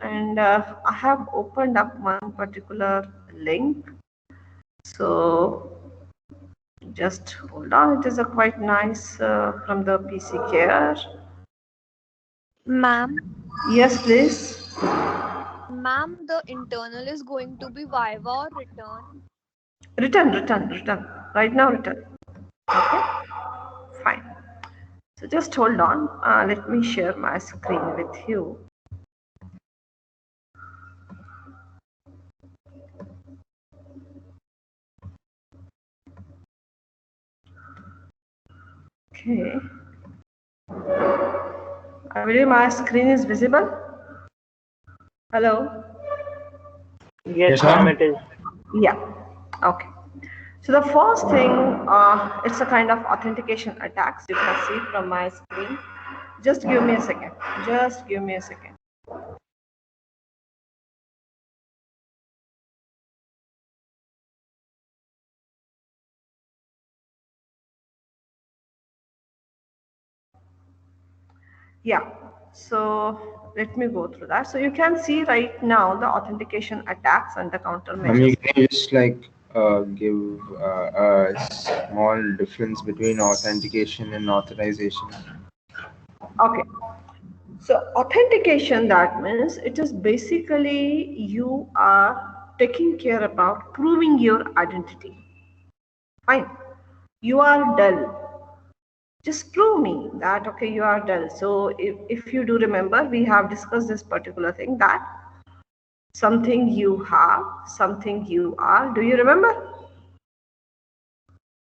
and I have opened up one particular link. So just hold on. It is a quite nice from the PC Care. Ma'am, Yes, please. the internal is going to be Viva or return? Return. Right now, return. Okay, fine. So just hold on. Let me share my screen with you. Okay. I believe my screen is visible. Hello. Yes, Yes, ma'am, ma'am. it is. Yeah. Okay. So the first thing, it's a kind of authentication attacks. You can see from my screen. Just give me a second. Just give me a second. Yeah. So let me go through that. So you can see right now the authentication attacks and the countermeasures. Can you just give a small difference between authentication and authorization? Okay. So authentication, that means it is basically you are taking care about proving your identity. Fine. You are dull. Just prove me that okay you are dull. So if you do remember, we have discussed this particular thing, that something you have, something you are. Do you remember?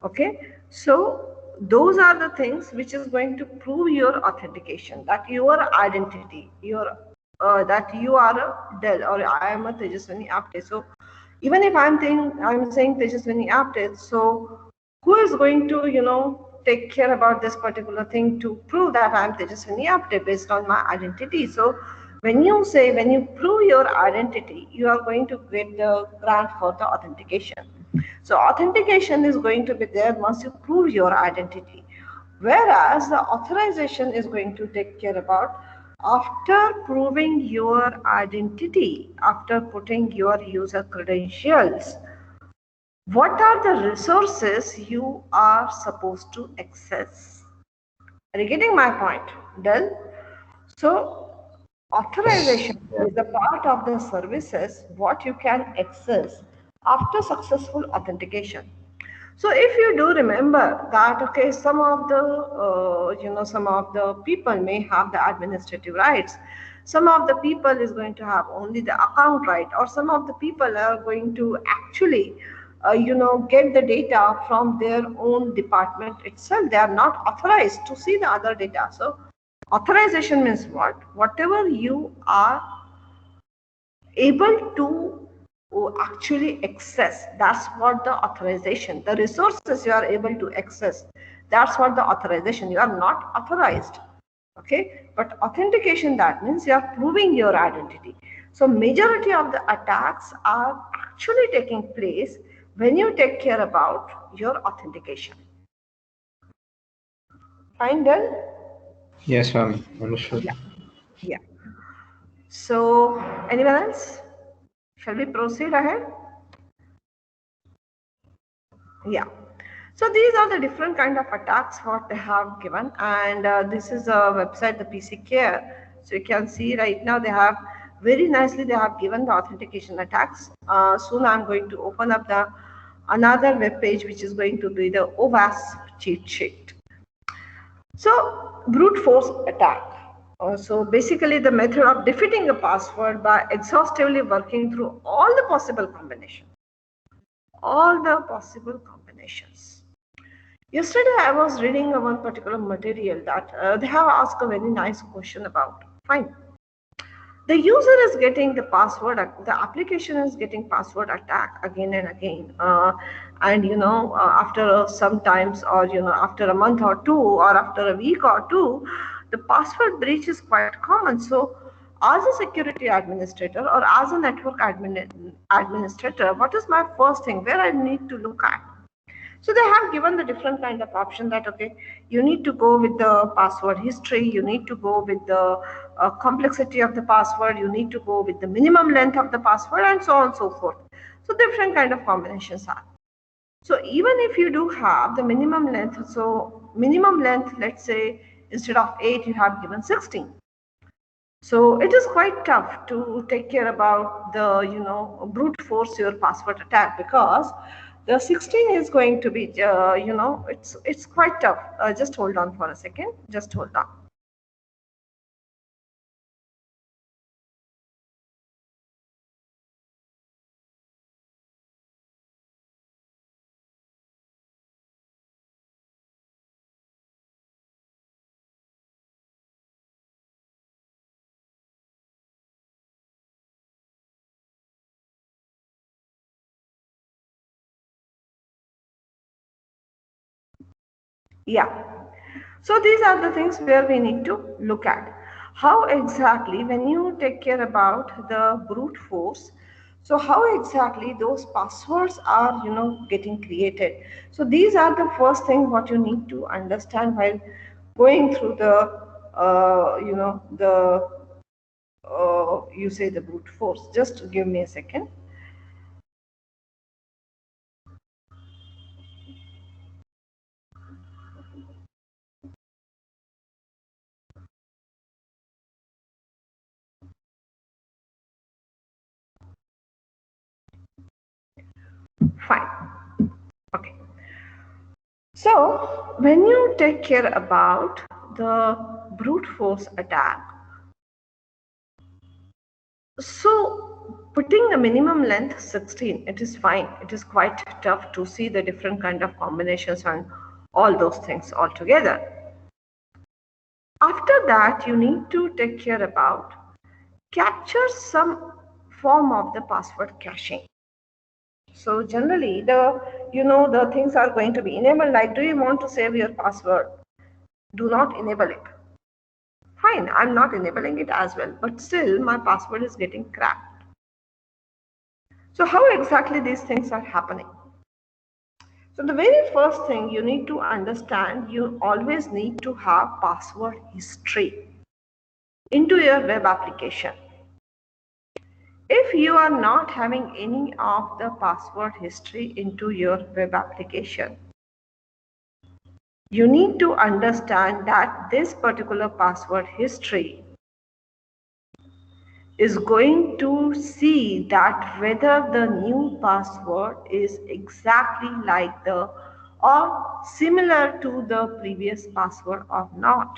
Okay. So those are the things which is going to prove your authentication, that your identity, your that you are a Dell or I am a Tejaswini Apte. So even if I'm saying Tejaswini Apte, so who is going to take care about this particular thing to prove that I'm Tejaswini Apte based on my identity? So when you prove your identity, you are going to get the grant for the authentication. So authentication is going to be there once you prove your identity, whereas the authorization is going to take care about after proving your identity, after putting your user credentials, what are the resources you are supposed to access? Are you getting my point, Del? So authorization is a part of the services what you can access after successful authentication. So if you do remember that, okay, some of the people may have the administrative rights, some of the people is going to have only the account right, or some of the people are going to actually, get the data from their own department itself. They are not authorized to see the other data. So authorization means what? Whatever you are able to actually access, that's what the authorization, the resources you are able to access, that's what the authorization. You are not authorized. Okay, but authentication, that means you are proving your identity. So majority of the attacks are actually taking place when you take care about your authentication. Fine, done? Yes, ma'am. Understood. Yeah. Yeah. So anyone else, shall we proceed ahead? Yeah. So these are the different kind of attacks what they have given, and this is a website, the PC Care. So you can see right now they have very nicely they have given the authentication attacks. Soon I'm going to open up the another web page which is going to be the OWASP cheat sheet. So brute force attack. So basically the method of defeating a password by exhaustively working through all the possible combinations. All the possible combinations. Yesterday, I was reading one particular material that they have asked a very nice question about. Fine. The user is getting the password, the application is getting password attack again and again. And after some times, or after a month or two, or after a week or two, the password breach is quite common. So, as a security administrator or as a network administrator, what is my first thing where I need to look at? So they have given the different kind of option that, okay, you need to go with the password history, you need to go with the complexity of the password, you need to go with the minimum length of the password, and so on and so forth. So different kind of combinations are. So even if you do have the minimum length, so minimum length, let's say instead of 8, you have given 16. So it is quite tough to take care about the, brute force your password attack, because the 16 is going to be, it's quite tough. Just hold on for a second. Just hold on. Yeah. So these are the things where we need to look at. How exactly, when you take care about the brute force, so how exactly those passwords are, getting created. So these are the first thing what you need to understand while going through the, you say the brute force. Just give me a second. Fine. Okay. So when you take care about the brute force attack, so putting the minimum length 16, it is fine. It is quite tough to see the different kind of combinations and all those things all together. After that, you need to take care about capture some form of the password caching. So generally the things are going to be enabled, like, do you want to save your password? Do not enable it. Fine, I'm not enabling it as well, but still my password is getting cracked. So how exactly these things are happening? So the very first thing you need to understand, you always need to have password history into your web application. If you are not having any of the password history into your web application, you need to understand that this particular password history is going to see that whether the new password is exactly like the or similar to the previous password or not.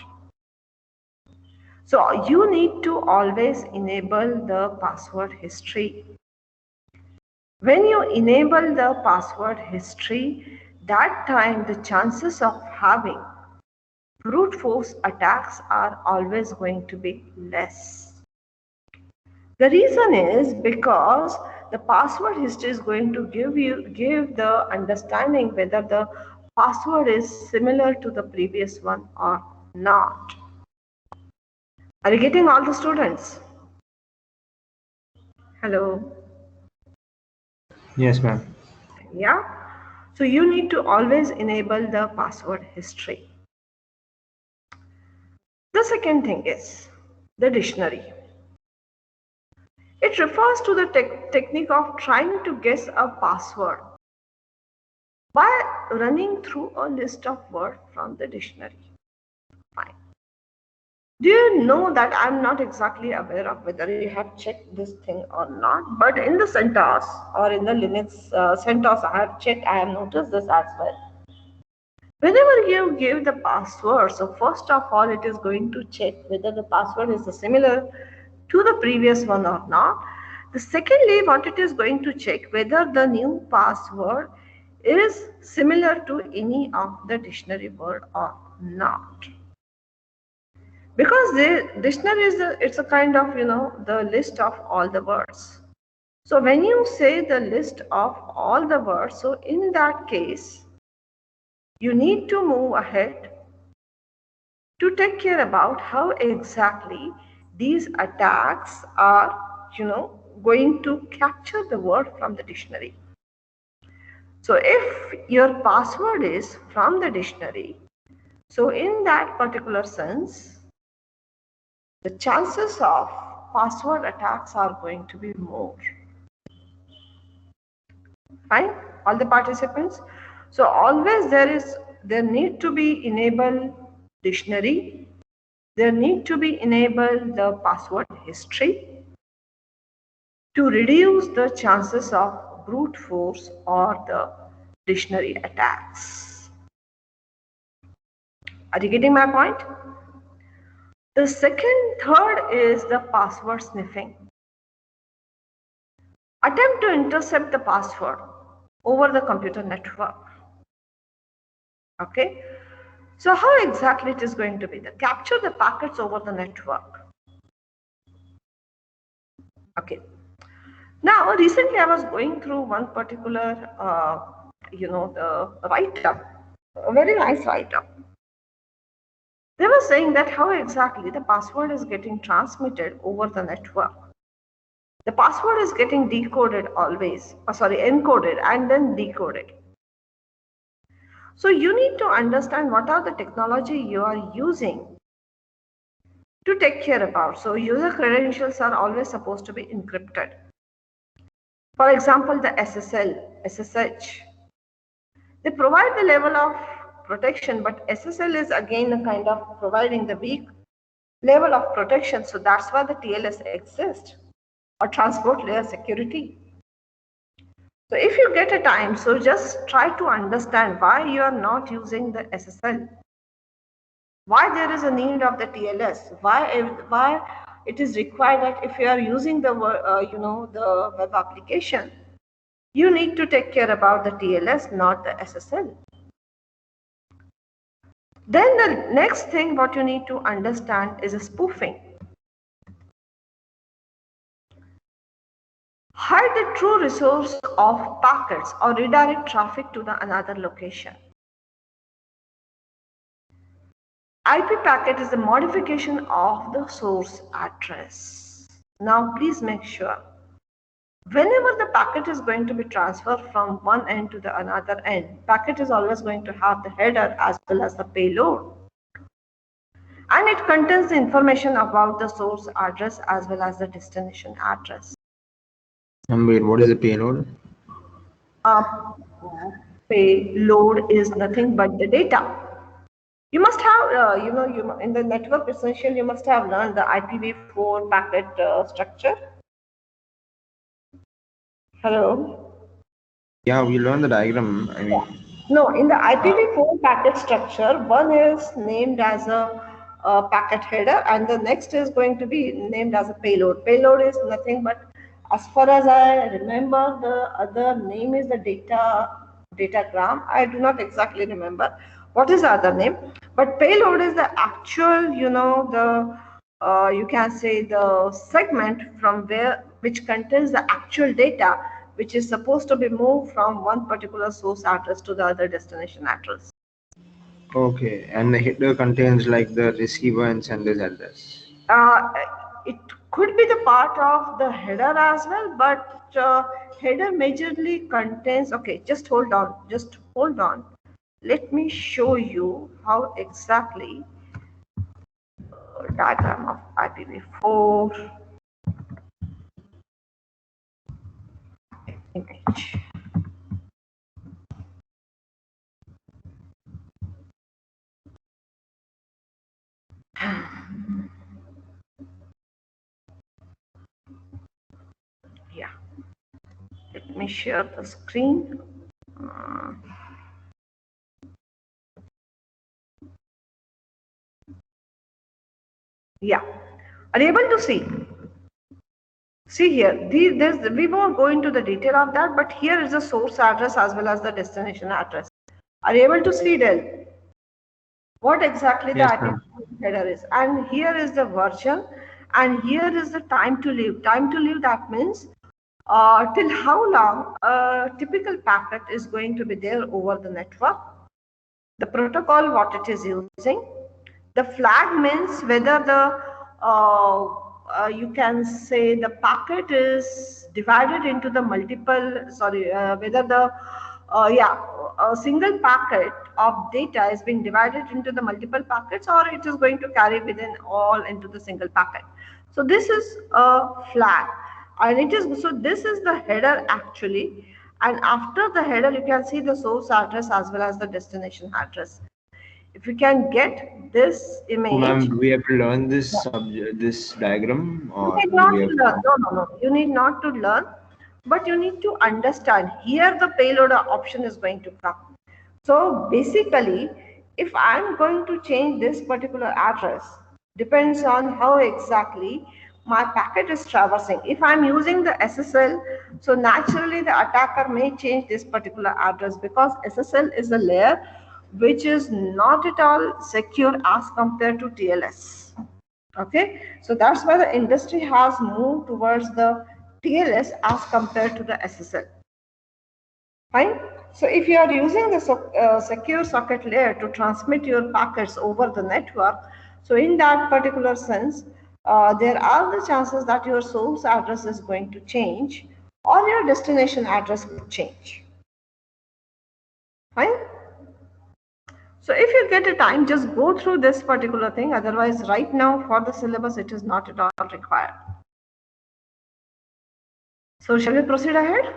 So you need to always enable the password history. When you enable the password history, that time the chances of having brute force attacks are always going to be less. The reason is because the password history is going to give the understanding whether the password is similar to the previous one or not. Are you getting all the students? Hello. Yes, ma'am. Yeah. So you need to always enable the password history. The second thing is the dictionary. It refers to the technique of trying to guess a password by running through a list of words from the dictionary. Fine. Do you know that I'm not exactly aware of whether you have checked this thing or not, but in the CentOS or in the Linux CentOS, I have checked, I have noticed this as well. Whenever you give the password, so first of all, it is going to check whether the password is similar to the previous one or not. The secondly, what it is going to check whether the new password is similar to any of the dictionary word or not. Because the dictionary is it's a kind of the list of all the words. So when you say the list of all the words, so in that case, you need to move ahead to take care about how exactly these attacks are going to capture the word from the dictionary. So if your password is from the dictionary, so in that particular sense, the chances of password attacks are going to be more. Fine, all the participants. So always there need to be enabled dictionary, there need to be enabled the password history to reduce the chances of brute force or the dictionary attacks. Are you getting my point? The third is the password sniffing. Attempt to intercept the password over the computer network. Okay, so how exactly it is going to be? Capture the packets over the network. Okay, now recently I was going through one particular the write-up, a very nice write-up. They were saying that how exactly the password is getting transmitted over the network. The password is getting decoded always, encoded and then decoded. So you need to understand what are the technology you are using to take care about. So user credentials are always supposed to be encrypted. For example, the SSL, SSH, they provide the level of protection, but SSL is again a kind of providing the weak level of protection. So that's why the TLS exists, or transport layer security. So if you get a time, so just try to understand why you are not using the SSL, why there is a need of the TLS, why it is required that if you are using the the web application, you need to take care about the TLS, not the SSL. Then the next thing what you need to understand is a spoofing. Hide the true resource of packets or redirect traffic to the another location. IP packet is a modification of the source address. Now please make sure whenever the packet is going to be transferred from one end to the another end, packet is always going to have the header as well as the payload. And it contains the information about the source address as well as the destination address. And wait, what is the payload? Payload is nothing but the data. You must have, in the network essential, you must have learned the IPv4 packet structure. Hello? Yeah, we learned the diagram. I mean, No, in the IPv4 packet structure, one is named as a packet header and the next is going to be named as a payload. Payload is nothing but, as far as I remember, the other name is the datagram. I do not exactly remember what is the other name, but payload is the actual, you can say the segment from which contains the actual data which is supposed to be moved from one particular source address to the other destination address. okay, and the header contains like the receiver and sender's address. It could be the part of the header as well, but header majorly contains, okay, just hold on. Let me show you how exactly diagram of IPv4 image. Yeah, let me share the screen. Yeah, are you able to see? See here, we won't go into the detail of that, but here is the source address as well as the destination address. Are you able to see, Del? What exactly the Yes, IPv4 header is? And here is the version, and here is the time to live. Time to live, that means till how long a typical packet is going to be there over the network, the protocol what it is using, the flag means whether the you can say the packet is divided into the multiple, whether the a single packet of data is being divided into the multiple packets, or it is going to carry within all into the single packet. So this is a flag, and it is, so this is the header actually, and after the header you can see the source address as well as the destination address. If you can get this image. So, ma'am, do we have to learn this this diagram, You or need do not we to have learn. No. You need not to learn, but you need to understand. Here the payload option is going to come. So basically, if I'm going to change this particular address, depends on how exactly my packet is traversing. If I'm using the SSL, so naturally the attacker may change this particular address, because SSL is a layer which is not at all secure as compared to TLS. Okay, so that's why the industry has moved towards the TLS as compared to the SSL. Fine. So if you are using the secure socket layer to transmit your packets over the network, so in that particular sense, there are the chances that your source address is going to change, or your destination address could change. Fine. So if you get a time, just go through this particular thing. Otherwise, right now for the syllabus, it is not at all required. So shall we proceed ahead?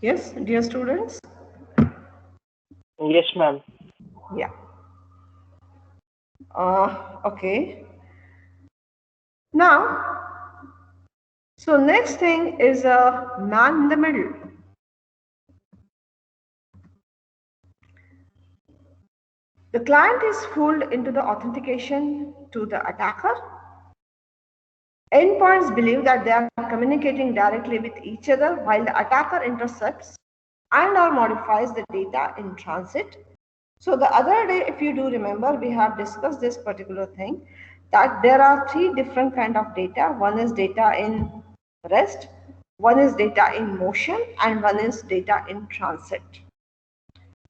Yes, dear students? Yes, ma'am. Yeah. Okay. Now, so next thing is a man in the middle. The client is fooled into the authentication to the attacker. Endpoints believe that they are communicating directly with each other, while the attacker intercepts and or modifies the data in transit. So the other day, if you do remember, we have discussed this particular thing, that there are three different kind of data. One is data in rest, one is data in motion, and one is data in transit.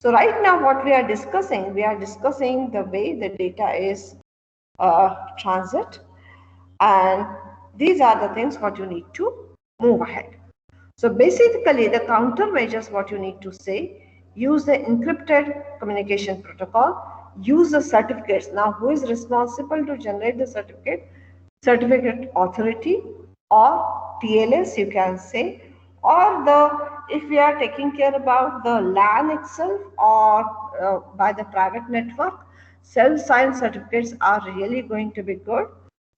So right now what we are discussing the way the data is transit, and these are the things what you need to move ahead. So basically the countermeasures what you need to say: use the encrypted communication protocol, use the certificates. Now who is responsible to generate the certificate? Certificate authority, or TLS you can say, or the, if we are taking care about the LAN itself, or by the private network, self-signed certificates are really going to be good,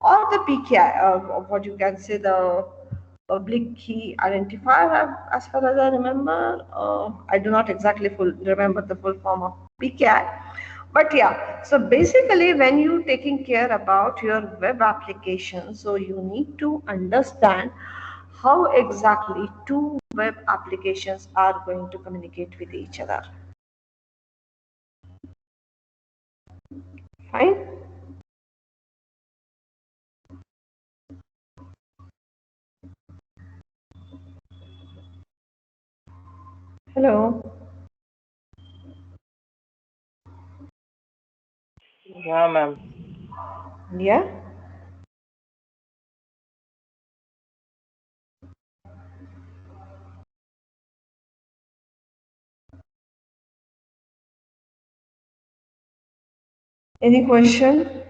or the PKI, what you can say, the public key identifier, as far as I remember. I do not exactly remember the full form of PKI. But yeah, so basically when you taking care about your web application, so you need to understand how exactly two web applications are going to communicate with each other. Fine. Hello. Yeah, ma'am. Yeah. Any question?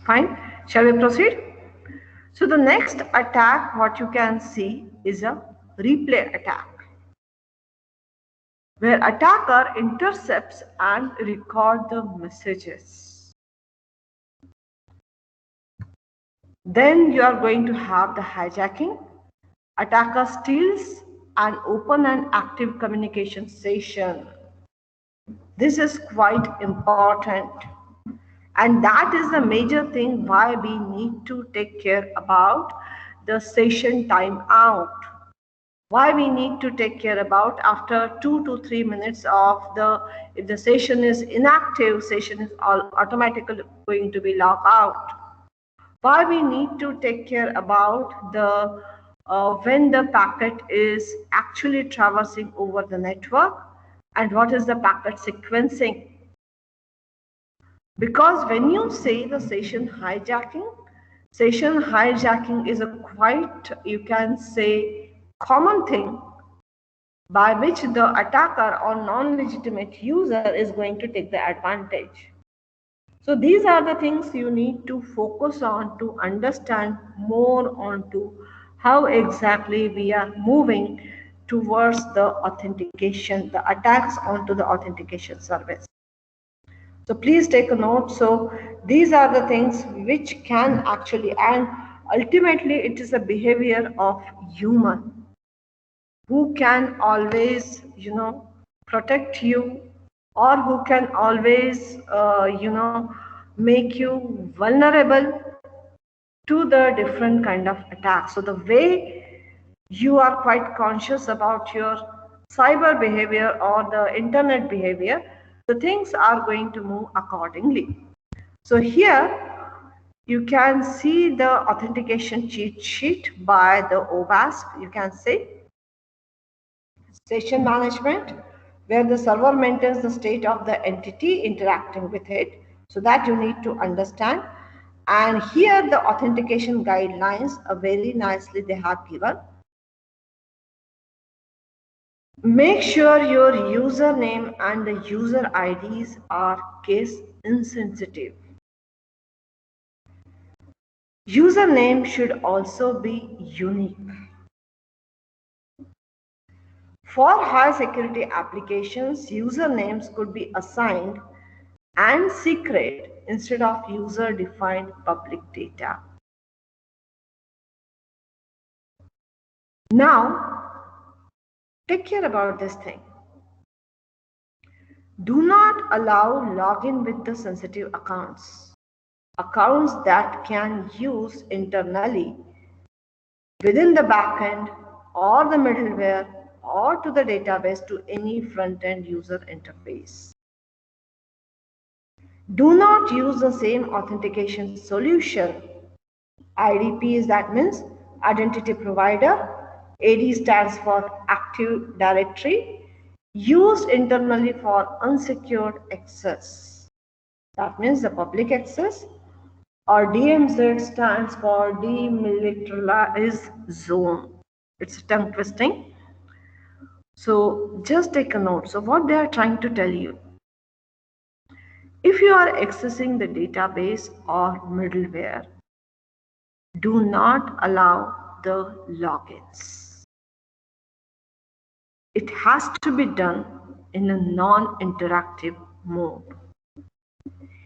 Fine. Shall we proceed? So the next attack, what you can see, is a replay attack, where attacker intercepts and record the messages. Then you are going to have the hijacking. Attacker steals and open an active communication session. This is quite important. And that is the major thing why we need to take care about the session timeout. Why we need to take care about after 2 to 3 minutes of the, if the session is inactive, session is automatically going to be logged out. Why we need to take care about the when the packet is actually traversing over the network, and what is the packet sequencing. Because when you say the session hijacking is a quite, you can say, common thing by which the attacker or non-legitimate user is going to take the advantage. So these are the things you need to focus on to understand more onto how exactly we are moving towards the authentication, the attacks onto the authentication service. So please take a note. So these are the things which can actually, and ultimately it is a behavior of human who can always, protect you, or who can always, make you vulnerable to the different kind of attacks. So the way you are quite conscious about your cyber behavior or the internet behavior, the things are going to move accordingly. So here you can see the authentication cheat sheet by the OWASP. You can say session management, where the server maintains the state of the entity interacting with it. So that you need to understand. And here the authentication guidelines are very nicely they have given. Make sure your username and the user IDs are case insensitive. Username should also be unique. For high security applications, usernames could be assigned and secret instead of user defined public data. Now, take care about this thing. Do not allow login with the sensitive accounts. Accounts that can use internally within the backend or the middleware or to the database to any front-end user interface. Do not use the same authentication solution. IDP, that means identity provider. AD stands for Active Directory, used internally for unsecured access. That means the public access. Or DMZ stands for Demilitarized Zone. It's tongue twisting. So just take a note. So what they are trying to tell you, if you are accessing the database or middleware, do not allow the logins. It has to be done in a non-interactive mode.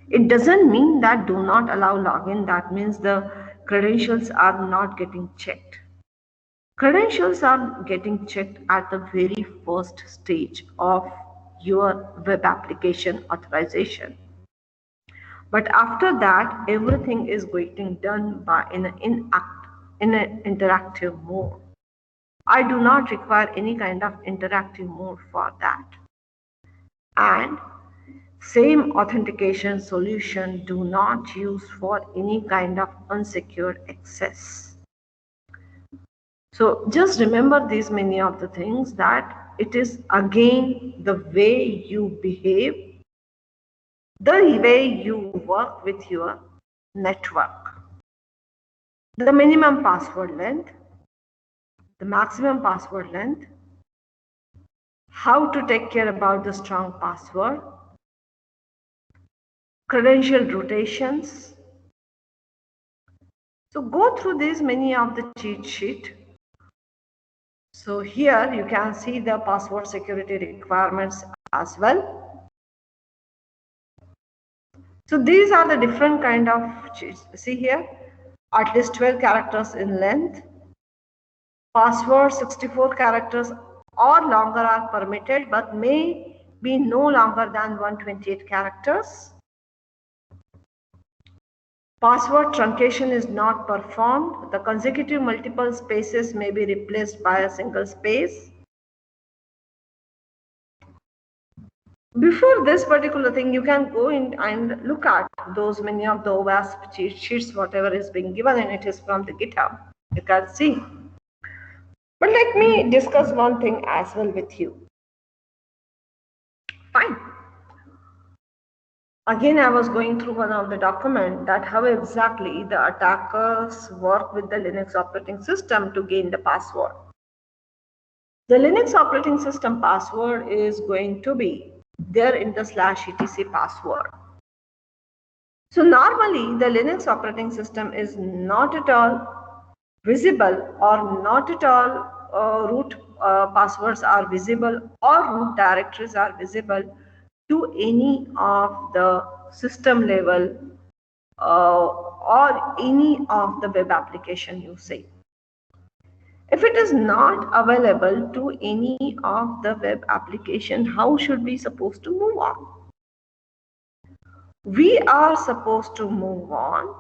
It doesn't mean that do not allow login. That means the credentials are not getting checked. Credentials are getting checked at the very first stage of your web application authorization. But after that, everything is getting done by in an interactive mode. I do not require any kind of interactive mode for that. And same authentication solution do not use for any kind of unsecured access. So just remember these many of the things, that it is again the way you behave, the way you work with your network. The minimum password length, the maximum password length, how to take care about the strong password, credential rotations. So go through these many of the cheat sheet. So here you can see the password security requirements as well. So these are the different kind of cheats. See here, at least 12 characters in length. Password 64 characters or longer are permitted, but may be no longer than 128 characters. Password truncation is not performed. The consecutive multiple spaces may be replaced by a single space. Before this particular thing, you can go in and look at those many of the OWASP cheat sheets, whatever is being given, and it is from the GitHub. You can see. But let me discuss one thing as well with you. Fine. Again, I was going through one of the document that how exactly the attackers work with the Linux operating system to gain the password. The Linux operating system password is going to be there in the /etc password. So normally the Linux operating system is not at all visible or not at all root passwords are visible or root directories are visible to any of the system level or any of the web application you say. If it is not available to any of the web application, how should we supposed to move on? We are supposed to move on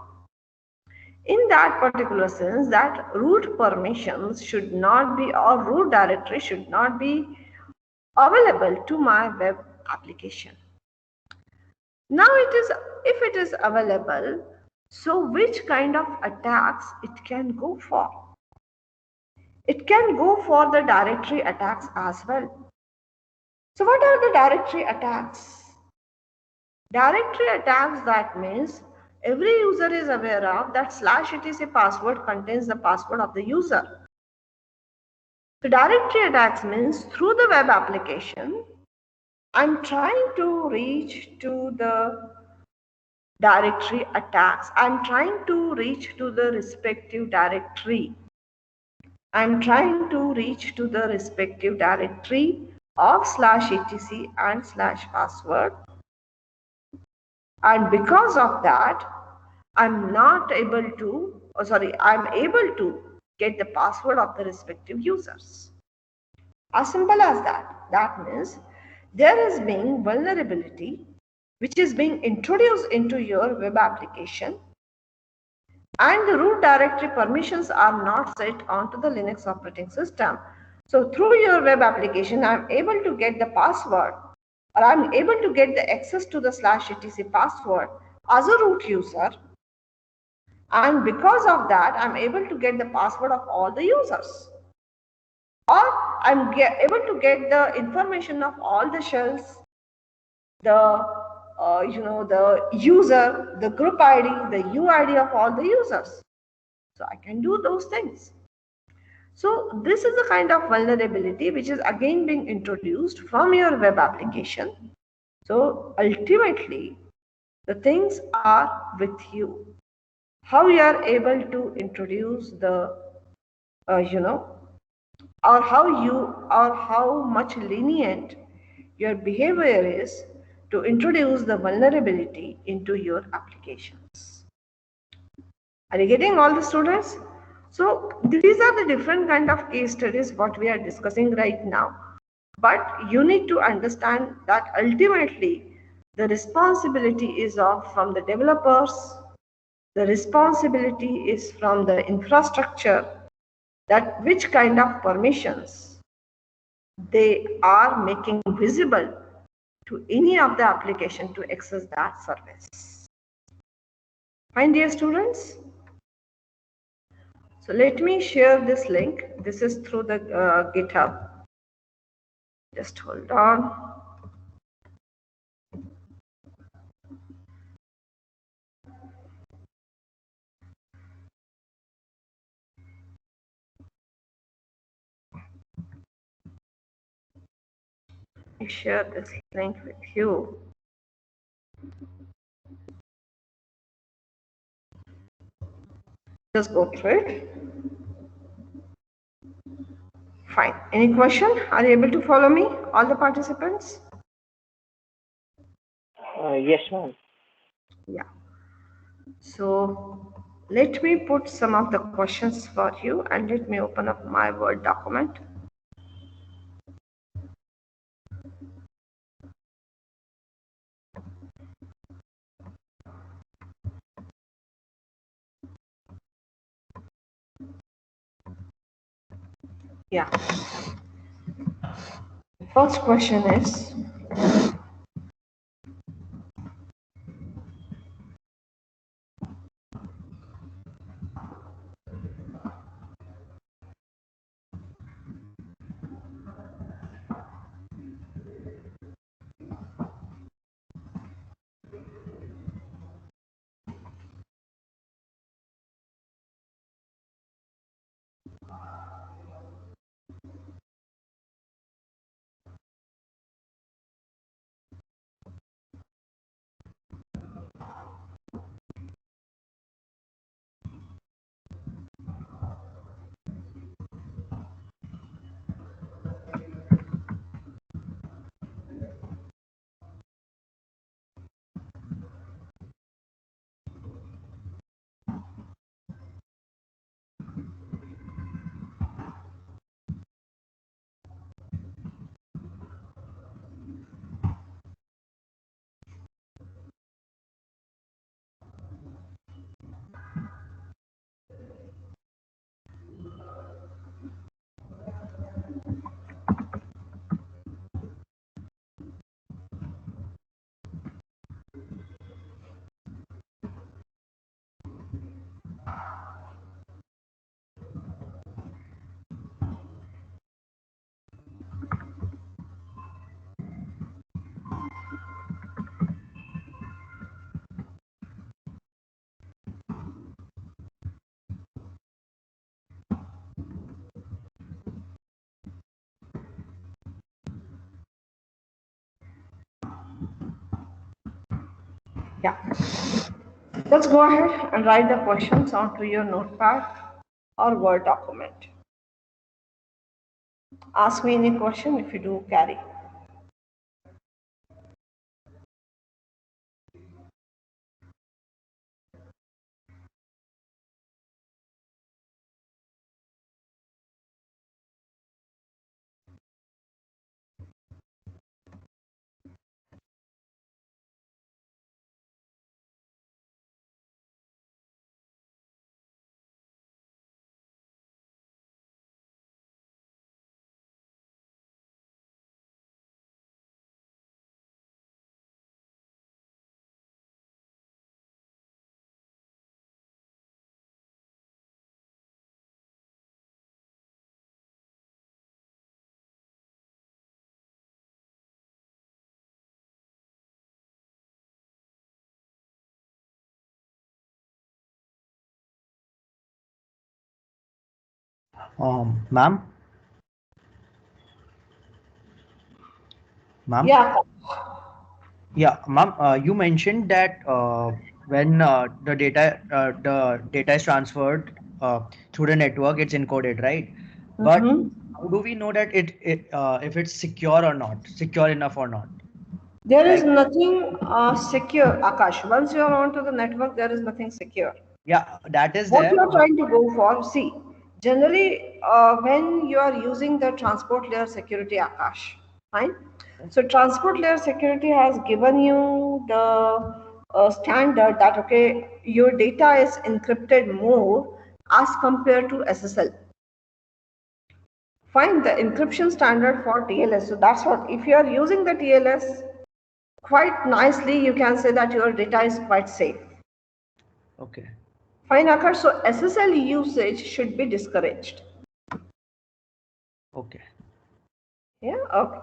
in that particular sense that root permissions should not be or root directory should not be available to my web application. Now if it is available, so which kind of attacks it can go for? It can go for the directory attacks as well. So what are the directory attacks? Directory attacks, that means every user is aware of that /etc password contains the password of the user. So directory attacks means through the web application, I'm trying to reach to the directory attacks. I'm trying to reach to the respective directory. I'm trying to reach to the respective directory of /etc and /password. And because of that, I'm able to get the password of the respective users. As simple as that. That means there is being vulnerability which is being introduced into your web application and the root directory permissions are not set onto the Linux operating system. So through your web application, I'm able to get the password or I'm able to get the access to the /etc password as a root user. And because of that, I'm able to get the password of all the users. Or I'm able to get the information of all the shells, the the user, the group ID, the UID of all the users. So I can do those things. So this is the kind of vulnerability which is again being introduced from your web application. So ultimately, the things are with you. How you are able to introduce the, or how much lenient your behavior is to introduce the vulnerability into your applications. Are you getting all the students? So these are the different kind of case studies what we are discussing right now. But you need to understand that ultimately the responsibility is from the developers, the responsibility is from the infrastructure, that which kind of permissions they are making visible to any of the application to access that service. Fine, dear students. So let me share this link. This is through the GitHub. Just hold on. I share this link with you. Just go through it. Fine. Any question? Are you able to follow me, all the participants? Yes, ma'am. Yeah. So let me put some of the questions for you and let me open up my Word document. Yeah. First question is, Yeah. Let's go ahead and write the questions onto your notepad or Word document. Ask me any question if you do carry. Ma'am, ma'am, Yeah. yeah, ma'am. You mentioned that when the data is transferred through the network, it's encoded, right? But Mm-hmm. how do we know that if it's secure or not, secure enough or not? There is Like, nothing secure, Akash. Once you are onto the network, there is nothing secure. yeah, that is What there, you are but trying to go for, see, generally when you are using the transport layer security, Akash, fine. So transport layer security has given you the standard that okay, your data is encrypted more as compared to SSL. Fine, the encryption standard for TLS. So that's what, if you are using the TLS quite nicely, you can say that your data is quite safe. okay, Fine, Akash. So SSL usage should be discouraged. okay. Yeah, okay.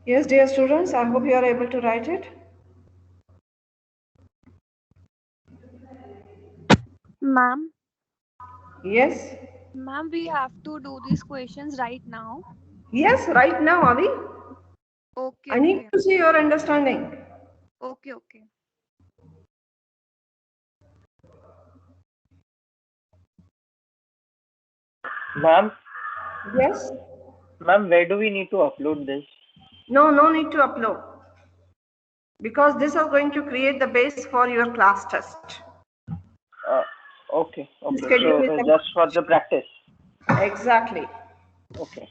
Yes, dear students, I hope you are able to write it. Ma'am, Yes. ma'am, we have to do these questions right now. Yes, right now, Avi. Okay, I need okay, to see your understanding. okay, okay. Ma'am, Yes. ma'am, where do we need to upload this? No, no need to upload because this is going to create the base for your class test. Uh, Okay. Okay. Schedule So is a- just for the practice. Exactly. Okay.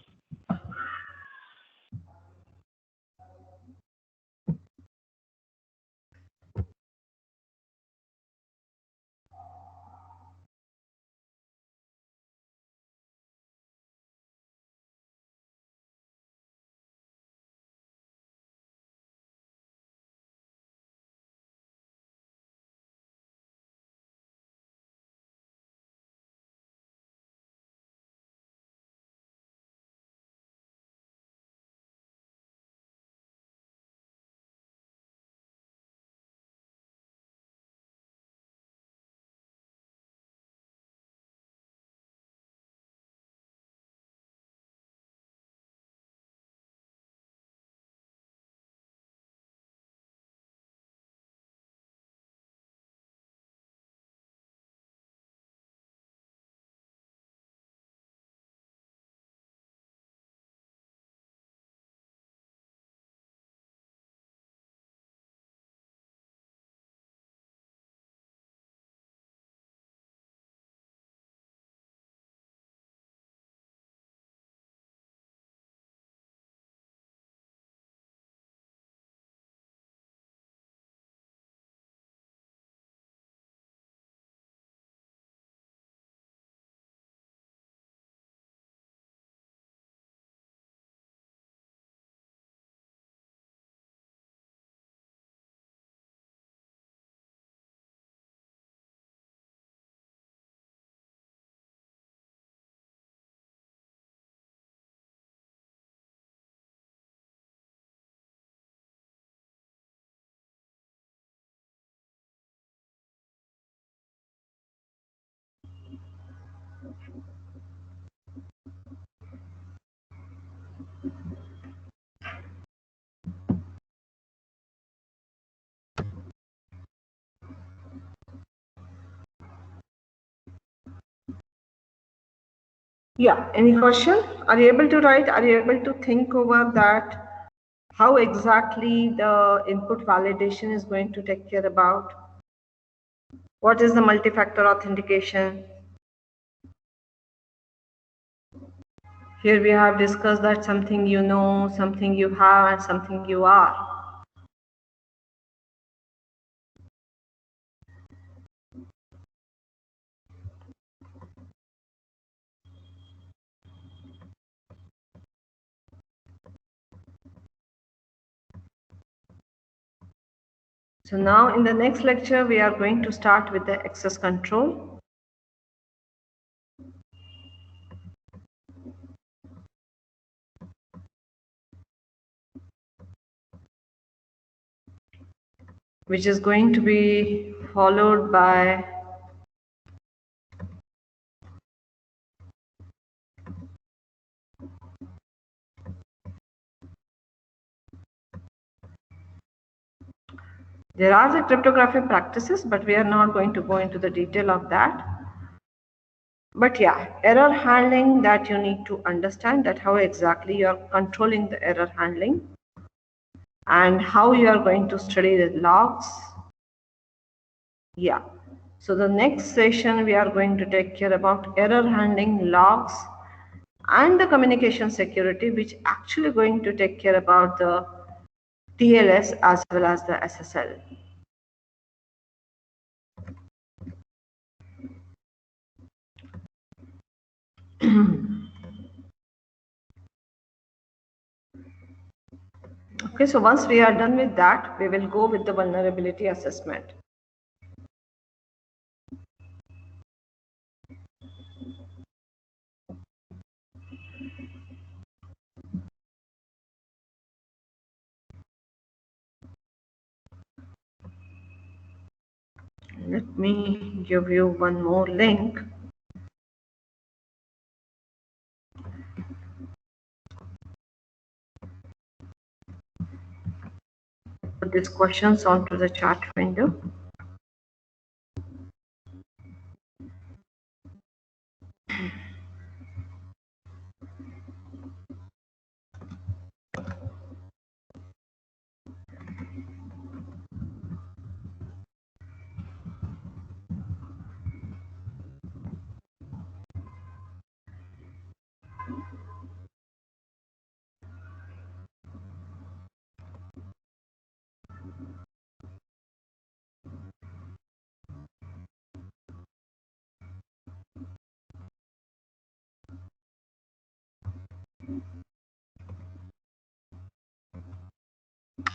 Yeah, any question? Are you able to write? Are you able to think over that? How exactly the input validation is going to take care about? What is the multi-factor authentication? Here we have discussed that something you know, something you have, and something you are. So now in the next lecture, we are going to start with the access control. Which is going to be followed by there are the cryptographic practices, but we are not going to go into the detail of that. But yeah, error handling, that you need to understand that how exactly you are controlling the error handling and how you are going to study the logs. Yeah. So the next session we are going to take care about error handling, logs, and the communication security, which actually going to take care about the TLS as well as the SSL. Okay, so once we are done with that, we will go with the vulnerability assessment. Let me give you one more link. Put these questions onto the chat window.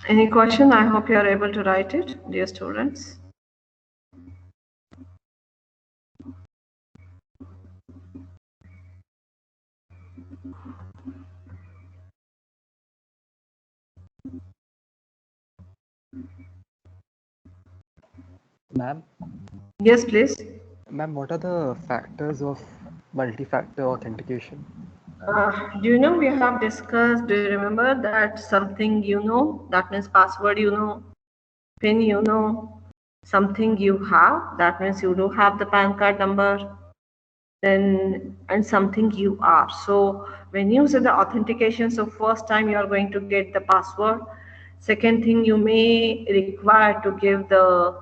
Any question? I hope you are able to write it, dear students. Ma'am, Yes, please. ma'am, what are the factors of multi-factor authentication? Do you know we have discussed, do you remember that something you know, that means password you know, PIN you know, something you have, that means you do have the PAN card number, then and something you are. So when you say the authentication, so first time you are going to get the password. Second thing, you may require to give the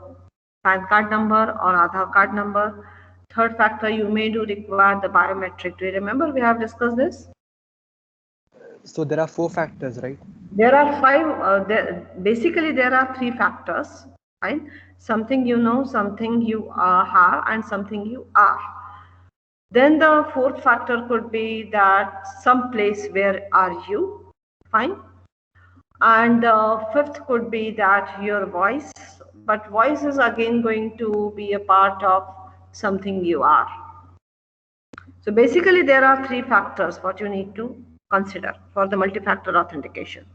PAN card number or Aadhaar card number. Third factor, you may do require the biometric. Do you remember we have discussed this? So there are 4 factors, right? There are five, basically there are three factors, right? Something you know, something you have, and something you are. Then the fourth factor could be that some place where are you, fine. And the fifth could be that your voice, but voice is again going to be a part of something you are. So basically there are three factors what you need to consider for the multi-factor authentication.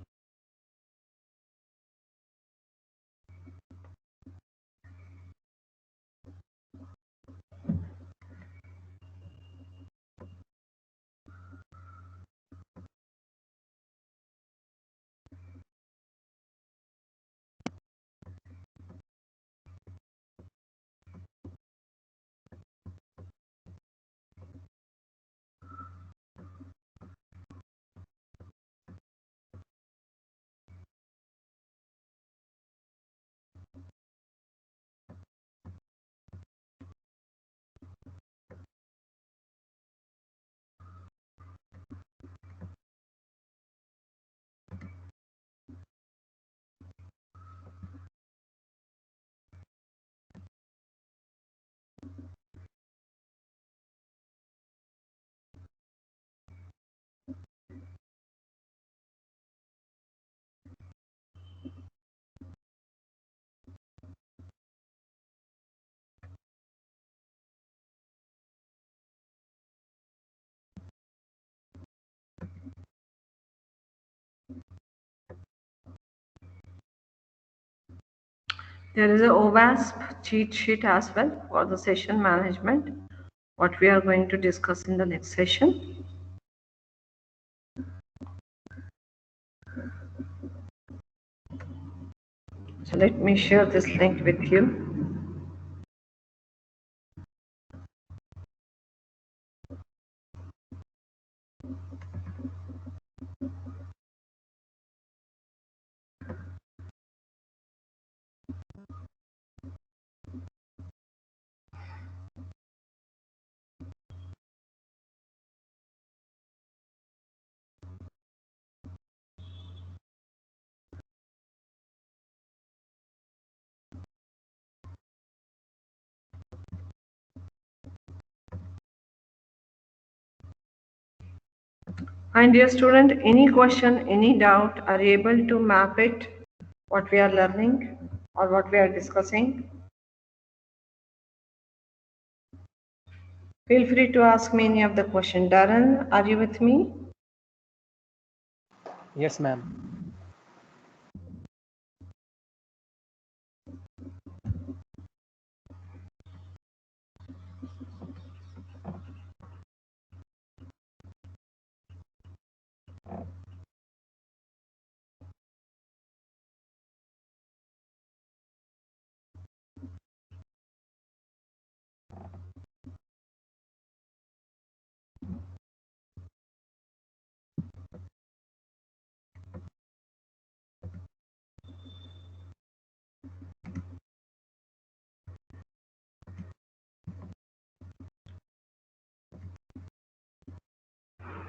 There is a OWASP cheat sheet as well for the session management, what we are going to discuss in the next session. So let me share this link with you. And dear student, any question, any doubt, are you able to map it, what we are learning or what we are discussing? Feel free to ask me any of the question. Darren, are you with me? Yes, ma'am.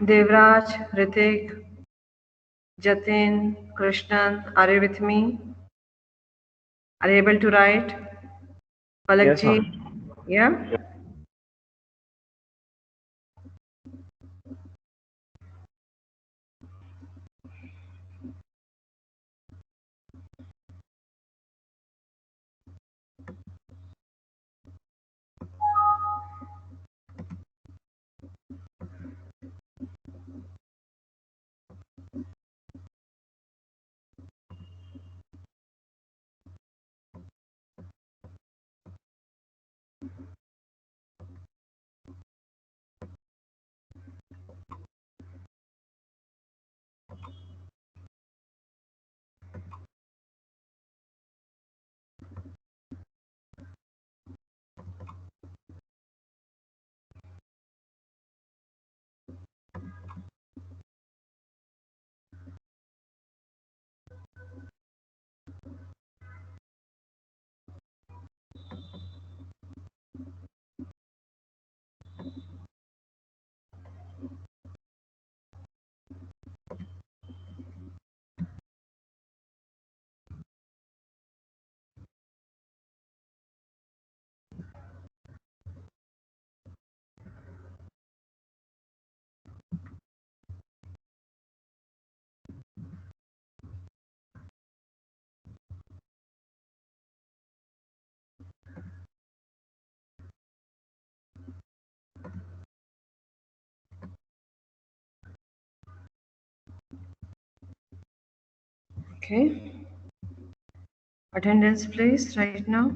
Devraj, Ritik, Jatin, Krishnan, are you with me? Are you able to write? Yes, Palakji, ma'am. yeah? Okay. Attendance, please, right now.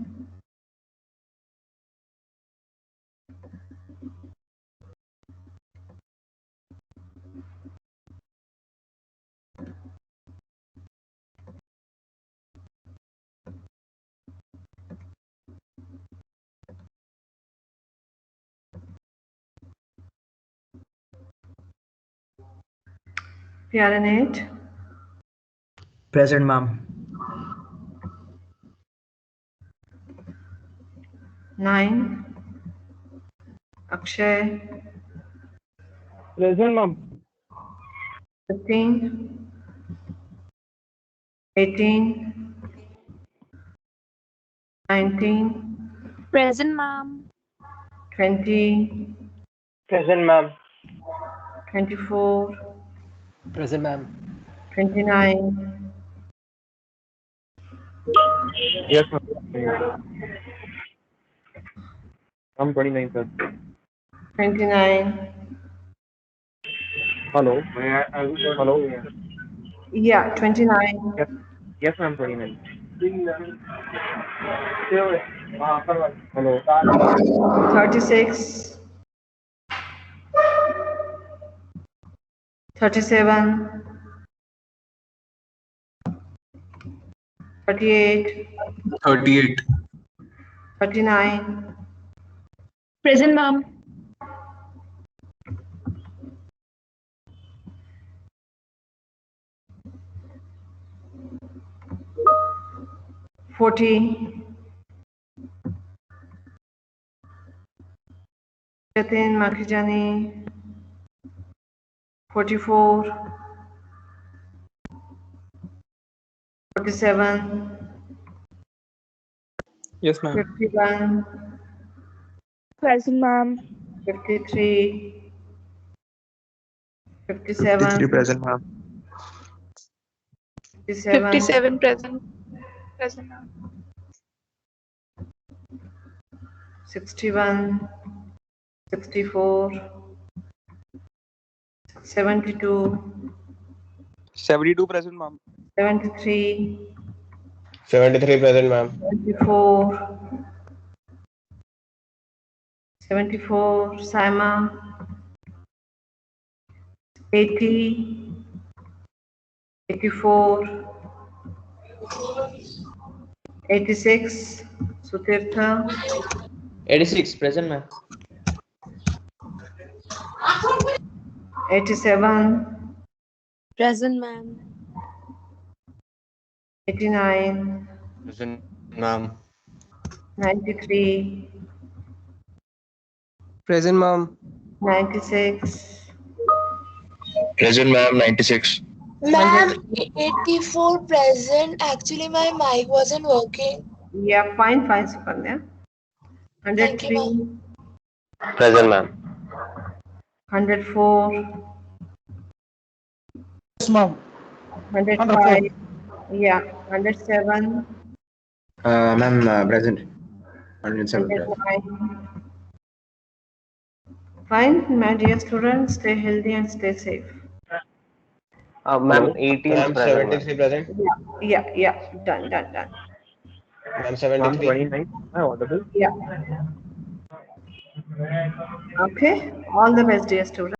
Piaranate, Present, ma'am. 9. Akshay, Present, ma'am. 15. 18. 19. Present, ma'am. 20. Present, ma'am. 24. Present, ma'am. 29. Yes, ma'am. I'm 29, sir. 29. Hello. Hello. Yeah, 29. Yes. Yes, ma'am. 29. Hello. 36. 37. 38. 38. 39. Present, ma'am. 40. Jatin Makhijani. 44. 47. Yes, ma'am. 51. Present, ma'am. 53. 53 57. present, ma'am. 57. 57 present. Present, ma'am. 61. 64. 72. 72 present, ma'am. 73. 73 present, ma'am. 74. 74. Saima. 80. 84. 86. Sutirtha. 86 present, ma'am. 87. Present, ma'am. 89. Present, ma'am. 93. Present, ma'am. 96. Present, ma'am. 96. Ma'am, 84 present. Actually, my mic wasn't working. Yeah, fine, fine, Sukanya. Thank you, 103. Present, ma'am. 104. Yes, ma'am. 105. Yeah, 107. Ma'am, present. 107 present. 109. Fine, my dear students, stay healthy and stay safe. Ma'am, 18 Ma'am, present, ma'am. 73 present. Yeah, done. Ma'am, Ma'am, 73. 29. Am I audible? Yeah. Okay, all the best, dear students.